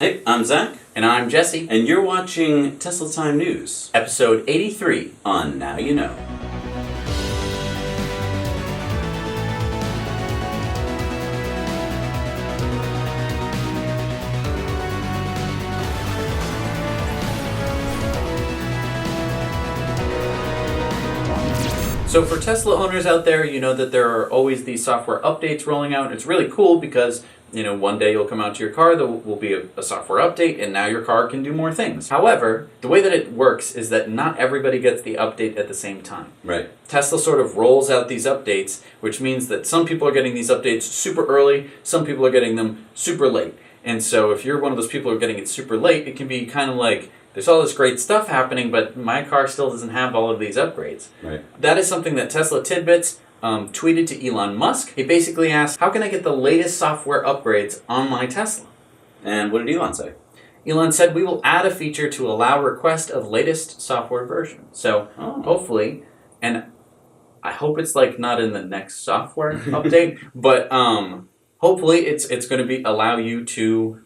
Hey, I'm Zach. And I'm Jesse. And you're watching Tesla Time News, Episode 83 on Now You Know. So for Tesla owners out there, you know that there are always these software updates rolling out. It's really cool because, one day you'll come out to your car, there will be a software update, and now your car can do more things. However, the way that it works is that not everybody gets the update at the same time. Right. Tesla sort of rolls out these updates, which means that some people are getting these updates super early, some people are getting them super late. And so if you're one of those people who are getting it super late, it can be kind of like, there's all this great stuff happening, but my car still doesn't have all of these upgrades. Right. That is something that Tesla Tidbits tweeted to Elon Musk. He basically asked, how can I get the latest software upgrades on my Tesla? And what did Elon say? Elon said, we will add a feature to allow request of latest software version. So hopefully, and I hope it's like not in the next software update, but hopefully it's going to be allow you to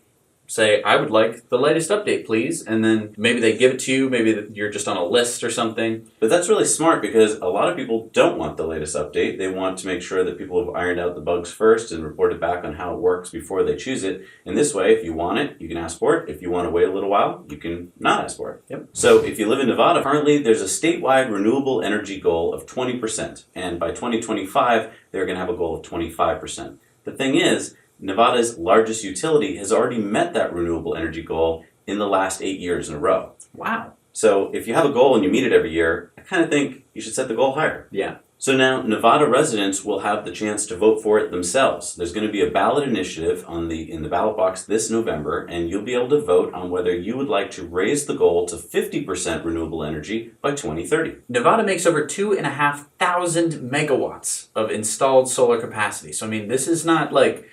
say, I would like the latest update, please. And then maybe they give it to you. Maybe you're just on a list or something. But that's really smart because a lot of people don't want the latest update. They want to make sure that people have ironed out the bugs first and reported back on how it works before they choose it. And this way, if you want it, you can ask for it. If you want to wait a little while, you can not ask for it. Yep. So if you live in Nevada, currently there's a statewide renewable energy goal of 20%. And by 2025, they're going to have a goal of 25%. The thing is, Nevada's largest utility has already met that renewable energy goal in the last 8 years in a row. Wow. So if you have a goal and you meet it every year, I kind of think you should set the goal higher. Yeah. So now Nevada residents will have the chance to vote for it themselves. There's going to be a ballot initiative in the ballot box this November, and you'll be able to vote on whether you would like to raise the goal to 50% renewable energy by 2030. Nevada makes over 2,500 megawatts of installed solar capacity. So, this is not like,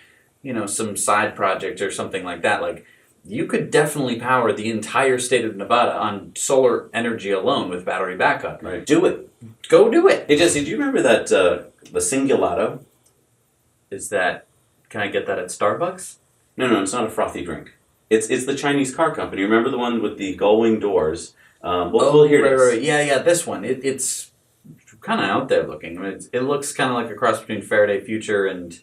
some side project or something like that. Like, you could definitely power the entire state of Nevada on solar energy alone with battery backup. Right. Do it. Go do it. Hey, Jesse, do you remember that, the Singulato? Can I get that at Starbucks? No, it's not a frothy drink. It's the Chinese car company. Remember the one with the gull-wing doors? Here it is. Right. Yeah, this one. It's kind of out there looking. It looks kind of like a cross between Faraday Future and,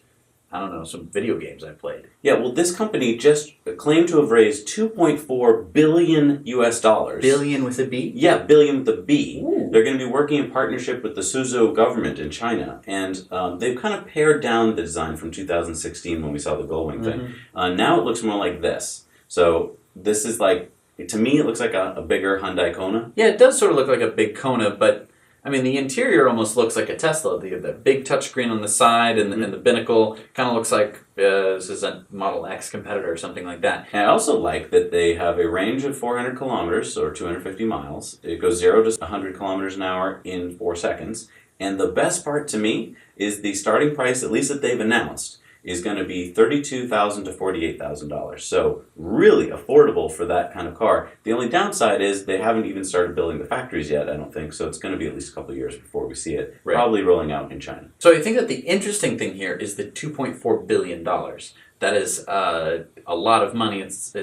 I don't know, some video games I played. Yeah, well, this company just claimed to have raised $2.4 billion US. Billion with a B? Yeah, billion with a B. Ooh. They're going to be working in partnership with the Suzhou government in China, and they've kind of pared down the design from 2016 when we saw the gull-wing thing. Now it looks more like this. So this is like, to me, it looks like a bigger Hyundai Kona. Yeah, it does sort of look like a big Kona, but the interior almost looks like a Tesla. The big touchscreen on the side and the binnacle kind of looks like this is a Model X competitor or something like that. And I also like that they have a range of 400 kilometers or 250 miles. It goes 0 to 100 kilometers an hour in 4 seconds. And the best part to me is the starting price, at least that they've announced, is going to be $32,000 to $48,000. So really affordable for that kind of car. The only downside is they haven't even started building the factories yet, I don't think. So it's going to be at least a couple of years before we see it. Right. Probably rolling out in China. So I think that the interesting thing here is the $2.4 billion. That is a lot of money. It's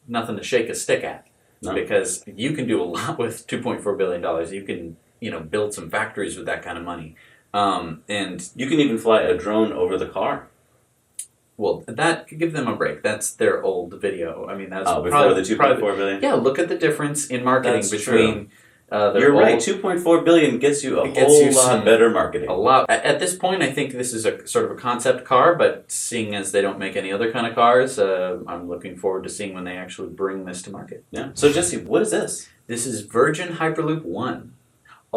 nothing to shake a stick at. No. Because you can do a lot with $2.4 billion. You can build some factories with that kind of money. And you can even fly a drone over the car. Well, that could give them a break. That's their old video. That's before the $2.4 billion? Yeah, look at the difference in marketing between You're right, $2.4 billion gets you a whole lot better marketing. A lot. At this point, I think this is a sort of a concept car, but seeing as they don't make any other kind of cars, I'm looking forward to seeing when they actually bring this to market. Yeah. So, Jesse, what is this? This is Virgin Hyperloop 1.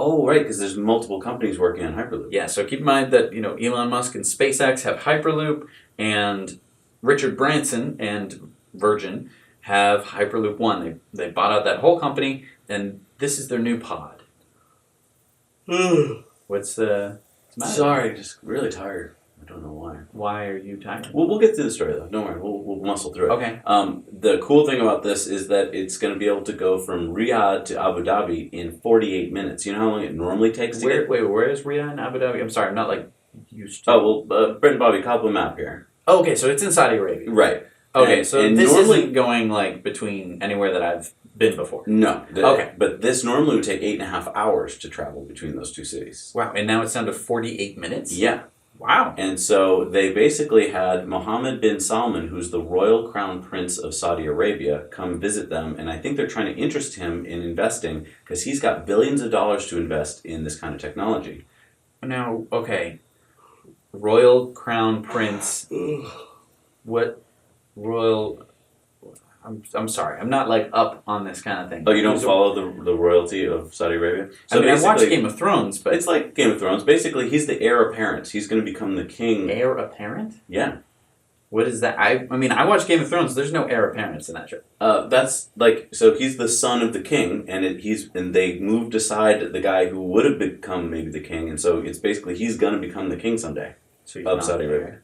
Oh, right, because there's multiple companies working on Hyperloop. Yeah, so keep in mind that, Elon Musk and SpaceX have Hyperloop, and Richard Branson and Virgin have Hyperloop 1. They bought out that whole company, and this is their new pod. What's the matter? Sorry, just really tired. I don't know why. Why are you tired? We'll get through the story, though. Don't worry. We'll muscle through it. Okay. The cool thing about this is that it's going to be able to go from Riyadh to Abu Dhabi in 48 minutes. You know how long it normally takes to get... Wait, where is Riyadh and Abu Dhabi? I'm sorry, I'm not used to... Oh, well, Brent and Bobby, cobble a map here. Oh, okay, so it's in Saudi Arabia. Right. Okay, And- so and this normally- isn't going like between anywhere that I've been before. No. Okay. But this normally would take 8.5 hours to travel between those two cities. Wow, and now it's down to 48 minutes? Yeah. Wow. And so they basically had Mohammed bin Salman, who's the royal crown prince of Saudi Arabia, come visit them. And I think they're trying to interest him in investing because he's got billions of dollars to invest in this kind of technology. Now, okay. Royal Crown Prince. What? Royal. I'm sorry. I'm not like up on this kind of thing. Oh, you don't follow the royalty of Saudi Arabia? So I watched Game of Thrones, but it's like Game of Thrones. Basically, he's the heir apparent. He's going to become the king. Heir apparent? Yeah. What is that? I mean, I watched Game of Thrones. There's no heir apparent in that show. That's like, so he's the son of the king, and they moved aside the guy who would have become maybe the king, and so it's basically he's going to become the king someday So he's of not Saudi the heir. Arabia.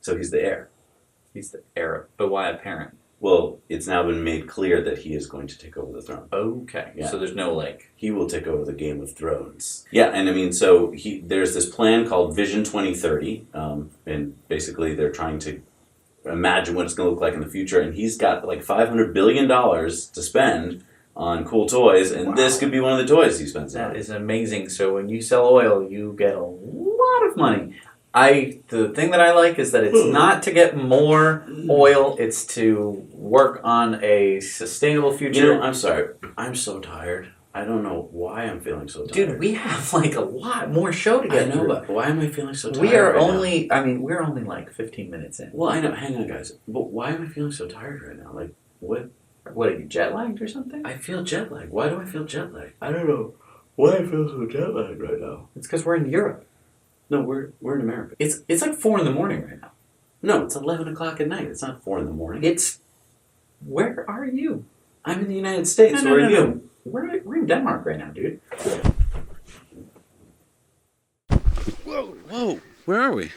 So he's the heir. He's the heir, but why apparent? Well, it's now been made clear that he is going to take over the throne. Okay, Yeah. so there's no like. He will take over the Game of Thrones. Yeah, and I mean, so there's this plan called Vision 2030, and basically they're trying to imagine what it's going to look like in the future, and he's got like $500 billion to spend on cool toys, and this could be one of the toys he spends on. That is amazing. So when you sell oil, you get a lot of money. The thing that I like is that it's not to get more oil, it's to work on a sustainable future. You know, I'm sorry. I'm so tired. I don't know why I'm feeling so tired. Dude, we have like a lot more show to get I know, through. but why am I feeling so tired? We are right only, I mean, we're only like 15 minutes in. now? Well, I know. Hang on, guys. But why am I feeling so tired right now? Like, what? What, are you jet lagged or something? I feel jet lag. Why do I feel jet lag? I don't know why I feel so jet lagged right now. It's because we're in Europe. No, we're in America. It's like 4 in the morning right now. No, it's 11 o'clock at night. It's not 4 in the morning. Where are you? I'm in the United States. No, Where are you? no. We're in Denmark right now, dude. Whoa! Where are we?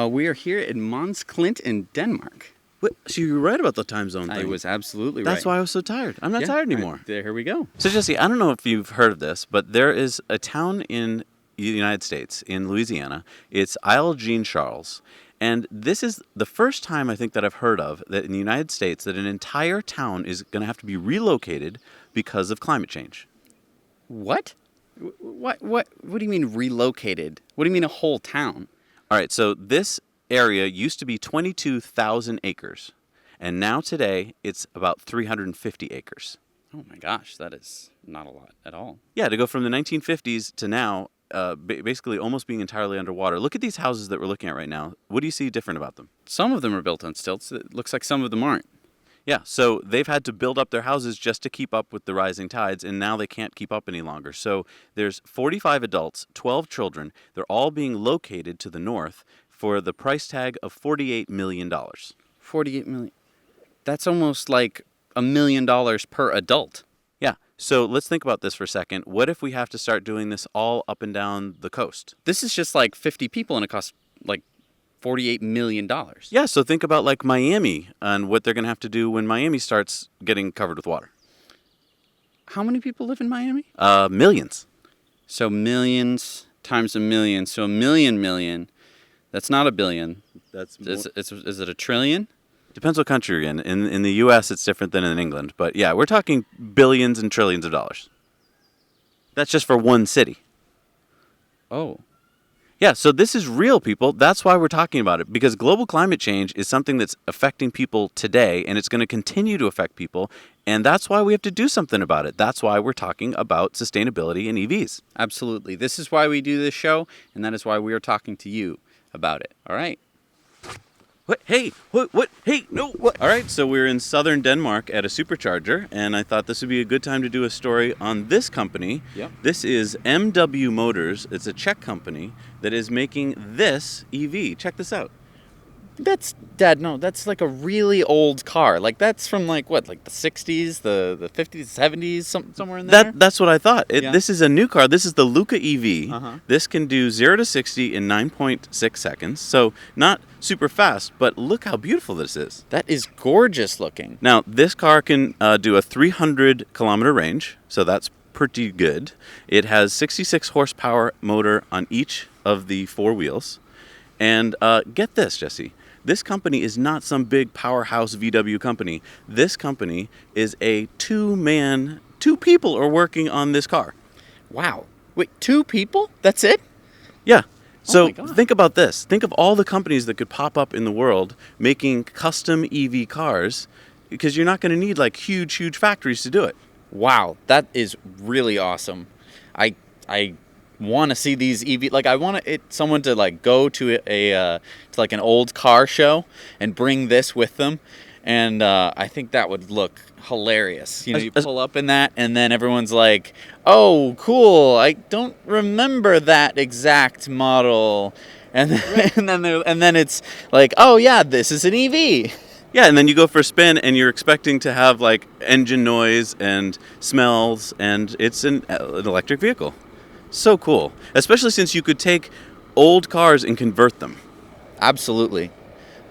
We are here in Mons Klint in Denmark. What? So you were right about the time zone thing. I was absolutely right. That's why I was so tired. I'm not Yeah, tired anymore. right. Here we go. So Jesse, I don't know if you've heard of this, but there is a town in the United States, in Louisiana. It's Isle Jean Charles. And this is the first time I think that I've heard of that in the United States that an entire town is going to have to be relocated because of climate change. What? What do you mean relocated? What do you mean a whole town? All right, so this area used to be 22,000 acres, and now today it's about 350 acres. Oh my gosh, that is not a lot at all. Yeah, to go from the 1950s to now, basically almost being entirely underwater. Look at these houses that we're looking at right now. What do you see different about them? Some of them are built on stilts. It looks like some of them aren't. Yeah, so they've had to build up their houses just to keep up with the rising tides, and now they can't keep up any longer. So there's 45 adults, 12 children. They're all being located to the north for the price tag of $48 million. 48 million. That's almost like $1 million per adult. Yeah, so let's think about this for a second. What if we have to start doing this all up and down the coast? This is just like 50 people and it costs like $48 million. Yeah, so think about like Miami and what they're going to have to do when Miami starts getting covered with water. How many people live in Miami? Millions. So millions times a million. So a million. That's not a billion. That's Is it a trillion? Depends what country you're in. In the U.S., it's different than in England. But yeah, we're talking billions and trillions of dollars. That's just for one city. Oh. Yeah, so this is real, people. That's why we're talking about it, because global climate change is something that's affecting people today, and it's going to continue to affect people, and that's why we have to do something about it. That's why we're talking about sustainability and EVs. Absolutely. This is why we do this show, and that is why we are talking to you about it. All right? What? Hey, what? Hey, no, what? All right, so we're in southern Denmark at a Supercharger, and I thought this would be a good time to do a story on this company. Yep. This is MW Motors. It's a Czech company that is making this EV. Check this out. Dad, no, that's like a really old car. Like, that's from, like, what, like the 60s, the 50s, 70s, somewhere in there? That's what I thought. Yeah. This is a new car. This is the Luca EV. Uh-huh. This can do 0 to 60 in 9.6 seconds. So not super fast, but look how beautiful this is. That is gorgeous looking. Now, this car can do a 300-kilometer range, so that's pretty good. It has 66 horsepower motor on each of the four wheels. And get this, Jesse. This company is not some big powerhouse VW company. This company is a two people are working on this car. Wow. Wait, 2 people? That's it? Yeah. So my God. think about this. Think of all the companies that could pop up in the world making custom EV cars, because you're not going to need like huge factories to do it. Wow, that is really awesome. I want to see these EV. Like, I want someone to like go to to like an old car show and bring this with them, and I think that would look hilarious. You know, you pull up in that, and then everyone's like, "Oh, cool! I don't remember that exact model," and then it's like, "Oh yeah, this is an EV." Yeah, and then you go for a spin, and you're expecting to have like engine noise and smells, and it's an electric vehicle. So cool, especially since you could take old cars and convert them. Absolutely.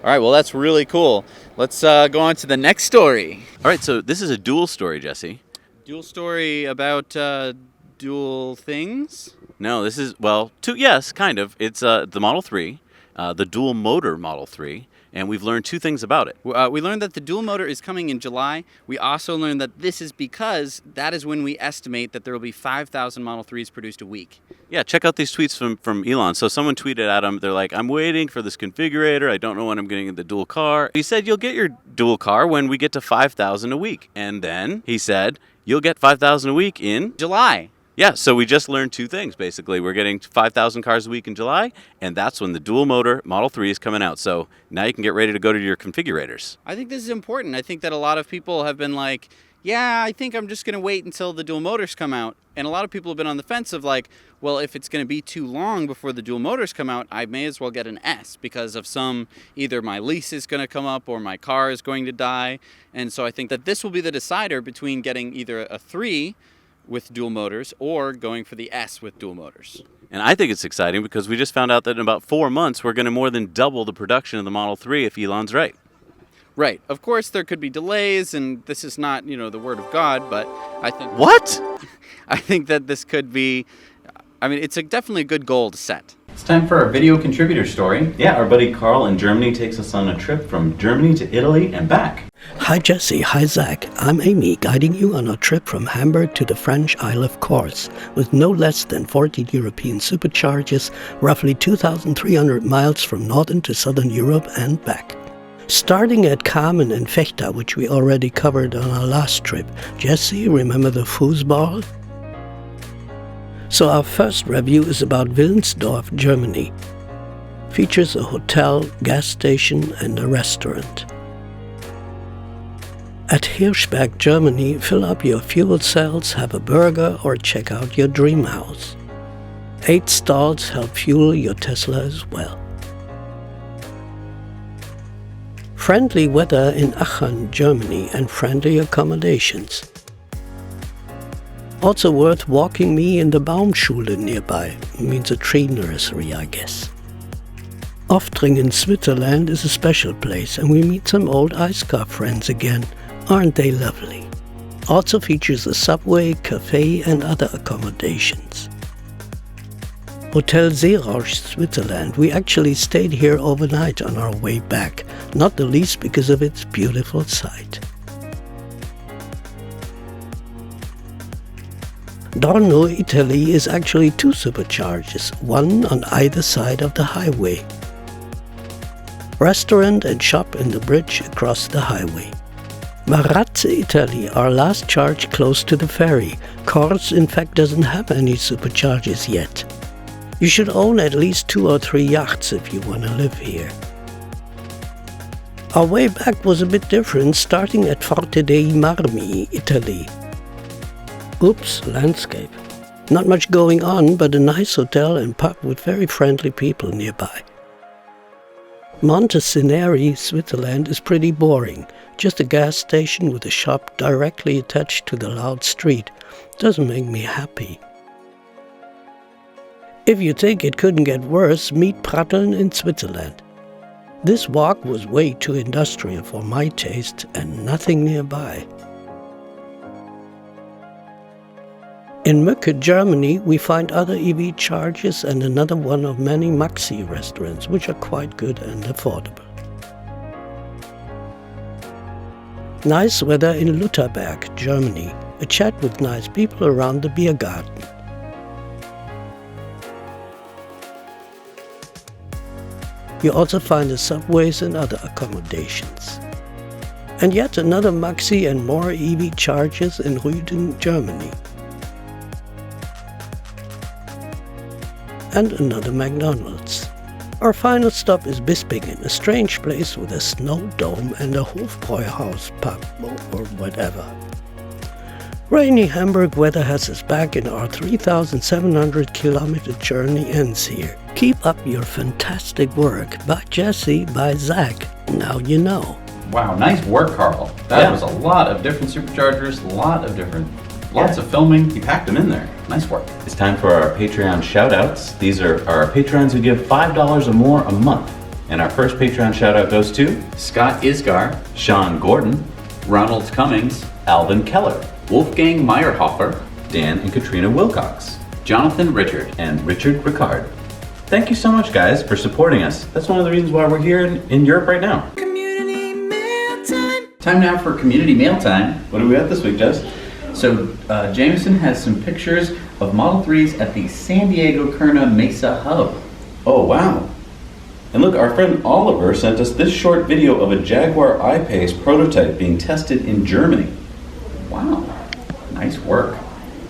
All right, well, that's really cool. Let's go on to the next story. All right, so this is a dual story, Jesse. Dual story about dual things? No, this is, well, yes, kind of. It's the Model 3, the dual motor Model 3, and we've learned 2 things about it. We learned that the dual motor is coming in July. We also learned that this is because that is when we estimate that there will be 5,000 Model 3s produced a week. Yeah, check out these tweets from Elon. So someone tweeted at him, they're like, I'm waiting for this configurator. I don't know when I'm getting the dual car. He said, you'll get your dual car when we get to 5,000 a week. And then he said, you'll get 5,000 a week in July. Yeah, so we just learned 2 things, basically. We're getting 5,000 cars a week in July, and that's when the dual motor Model 3 is coming out. So now you can get ready to go to your configurators. I think this is important. I think that a lot of people have been like, yeah, I think I'm just going to wait until the dual motors come out. And a lot of people have been on the fence of like, well, if it's going to be too long before the dual motors come out, I may as well get an S because of either my lease is going to come up or my car is going to die. And so I think that this will be the decider between getting either a 3 with dual motors or going for the S with dual motors. And I think it's exciting because we just found out that in about 4 months, we're going to more than double the production of the Model 3 if Elon's right. Right. Of course, there could be delays, and this is not, the word of God, but I think... What? I think that this could be... it's definitely a good goal to set. It's time for our video contributor story. Yeah, our buddy Carl in Germany takes us on a trip from Germany to Italy and back. Hi Jesse, hi Zach. I'm Amy, guiding you on a trip from Hamburg to the French Isle of Corse, with no less than 14 European superchargers, roughly 2,300 miles from northern to southern Europe and back. Starting at Kamen and Vechta, which we already covered on our last trip. Jesse, remember the foosball? So our first review is about Wilnsdorf, Germany. Features a hotel, gas station and a restaurant. At Hirschberg, Germany, fill up your fuel cells, have a burger or check out your dream house. 8 stalls help fuel your Tesla as well. Friendly weather in Aachen, Germany, and friendly accommodations. Also worth walking me in the Baumschule nearby. Means a tree nursery, I guess. Oftringen, Switzerland is a special place, and we meet some old ice car friends again. Aren't they lovely? Also features a subway, cafe, and other accommodations. Hotel Seerausch, Switzerland. We actually stayed here overnight on our way back, not the least because of its beautiful site. Dorno, Italy is actually 2 superchargers, one on either side of the highway. Restaurant and shop in the bridge across the highway. Marazze, Italy, our last charge close to the ferry. Corse, in fact, doesn't have any superchargers yet. You should own at least 2 or 3 yachts if you want to live here. Our way back was a bit different, starting at Forte dei Marmi, Italy. Oops, landscape. Not much going on, but a nice hotel and pub with very friendly people nearby. Montesineri, Switzerland is pretty boring. Just a gas station with a shop directly attached to the loud street. Doesn't make me happy. If you think it couldn't get worse, meet Pratteln in Switzerland. This walk was way too industrial for my taste and nothing nearby. In Möcke, Germany, we find other EV chargers and another one of many Maxi restaurants, which are quite good and affordable. Nice weather in Lutherberg, Germany. A chat with nice people around the beer garden. You also find the subways and other accommodations. And yet another Maxi and more EV chargers in Rügen, Germany. And another McDonald's. Our final stop is Bispingen, a strange place with a snow dome and a Hofbräuhaus pub or whatever. Rainy Hamburg weather has us back and our 3,700 kilometer journey ends here. Keep up your fantastic work. By Jesse, by Zach. Now you know. Wow, nice work, Carl. That was a lot of different superchargers, lots of filming. You packed them in there. Nice work. It's time for our Patreon shout-outs. These are our patrons who give $5 or more a month. And our first Patreon shout-out goes to Scott Isgar, Sean Gordon, Ronald Cummings, Alvin Keller, Wolfgang Meyerhofer, Dan and Katrina Wilcox, Jonathan Richard, and Richard Ricard. Thank you so much, guys, for supporting us. That's one of the reasons why we're here in Europe right now. Time now for community mail time. What do we got this week, Jess? So Jameson has some pictures of Model 3s at the San Diego Kerna Mesa Hub. Oh, wow. And look, our friend Oliver sent us this short video of a Jaguar I-Pace prototype being tested in Germany. Wow, nice work.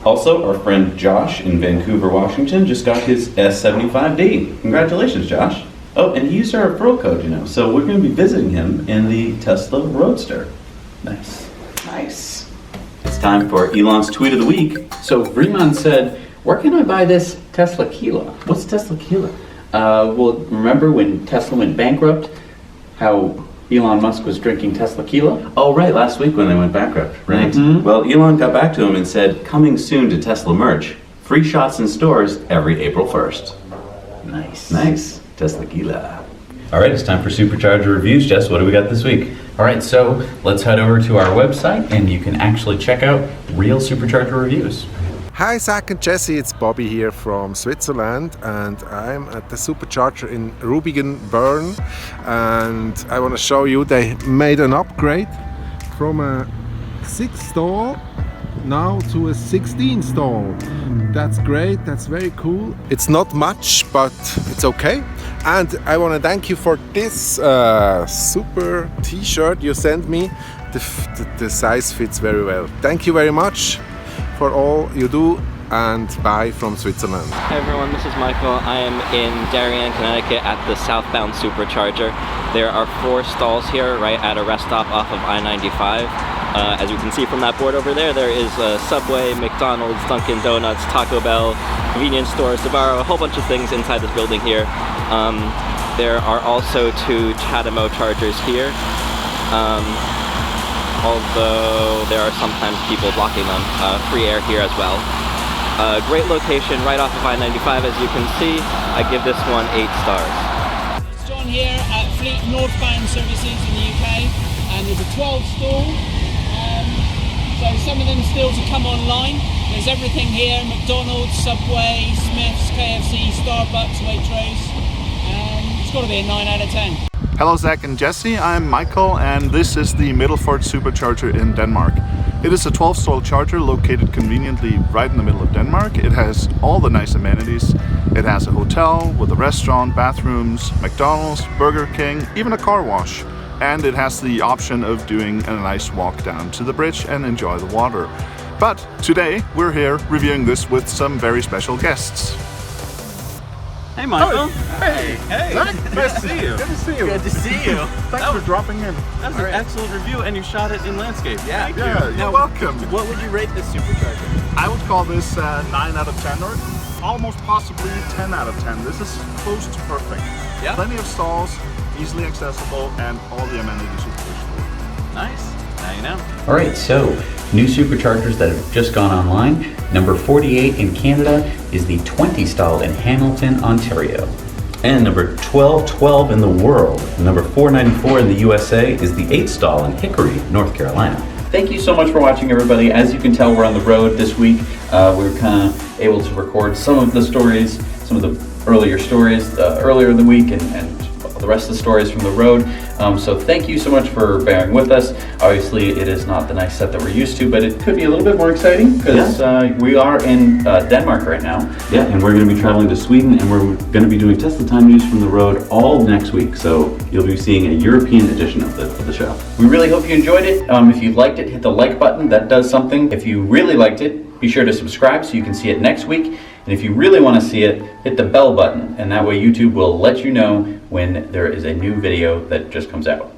Also, our friend Josh in Vancouver, Washington just got his S75D. Congratulations, Josh. Oh, and he used our referral code, so we're going to be visiting him in the Tesla Roadster. Nice. It's time for Elon's tweet of the week. So Riemann said, where can I buy this Tesla Kila? What's Tesla Kila? Well, remember when Tesla went bankrupt, how Elon Musk was drinking Tesla Kila? Oh, right, last week when they went bankrupt, right? Mm-hmm. Well, Elon got back to him and said, coming soon to Tesla merch. Free shots in stores every April 1st. Nice. Tesla Kila. All right, it's time for Supercharger reviews. Jess, what do we got this week? All right, so let's head over to our website and you can actually check out real Supercharger reviews. Hi Zach and Jesse, it's Bobby here from Switzerland and I'm at the Supercharger in Rügen, Bern, and I want to show you they made an upgrade from a 6 stall now to a 16 stall. That's great, that's very cool. It's not much, but it's okay. And I want to thank you for this super t-shirt you sent me. The size fits very well. Thank you very much for all you do, and bye from Switzerland. Hi everyone, this is Michael. I am in Darien, Connecticut at the southbound Supercharger. There are 4 stalls here right at a rest stop off of I-95. As you can see from that board over there, there is a Subway, McDonald's, Dunkin' Donuts, Taco Bell, convenience store, Sbarro, a whole bunch of things inside this building here. There are also 2 CHAdeMO chargers here. Although there are sometimes people blocking them. Free air here as well. Great location right off of I-95, as you can see. I give this one 8 stars. It's John here at Fleet Northbound Services in the UK, and there's a 12 stall. So some of them still to come online. There's everything here: McDonald's, Subway, Smith's, KFC, Starbucks, Waitrose. It's got to be a 9 out of 10. Hello Zach and Jesse, I'm Michael and this is the Middelfart Supercharger in Denmark. It is a 12-stall charger located conveniently right in the middle of Denmark. It has all the nice amenities. It has a hotel with a restaurant, bathrooms, McDonald's, Burger King, even a car wash. And it has the option of doing a nice walk down to the bridge and enjoy the water. But today we're here reviewing this with some very special guests. Hey, Michael. Hey. Zach, nice to see you. Good to see you. Good to see you. Thanks for dropping in. That was an excellent review, and you shot it in landscape. Yeah, you're welcome. What would you rate this supercharger? I would call this 9 out of 10 or almost possibly 10 out of 10. This is close to perfect. Yeah. Plenty of stalls, easily accessible, and all the amenities you wish for. Nice. Now you know. All right, so new superchargers that have just gone online. Number 48 in Canada is the 20 stall in Hamilton, Ontario. And number 1212 in the world, number 494 in the USA is the 8 stall in Hickory, North Carolina. Thank you so much for watching, everybody. As you can tell, we're on the road this week. We're kind of able to record some of the stories, some of the earlier stories earlier in the week, and The rest of the story is from the road. So thank you so much for bearing with us. Obviously, it is not the nice set that we're used to, but it could be a little bit more exciting because we are in Denmark right now. Yeah, and we're going to be traveling to Sweden, and we're going to be doing Tesla Time News from the road all next week. So you'll be seeing a European edition of the show. We really hope you enjoyed it. If you liked it, hit the like button. That does something. If you really liked it, be sure to subscribe so you can see it next week. And if you really want to see it, hit the bell button, and that way YouTube will let you know when there is a new video that just comes out.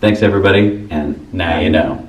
Thanks, everybody, and Now you know.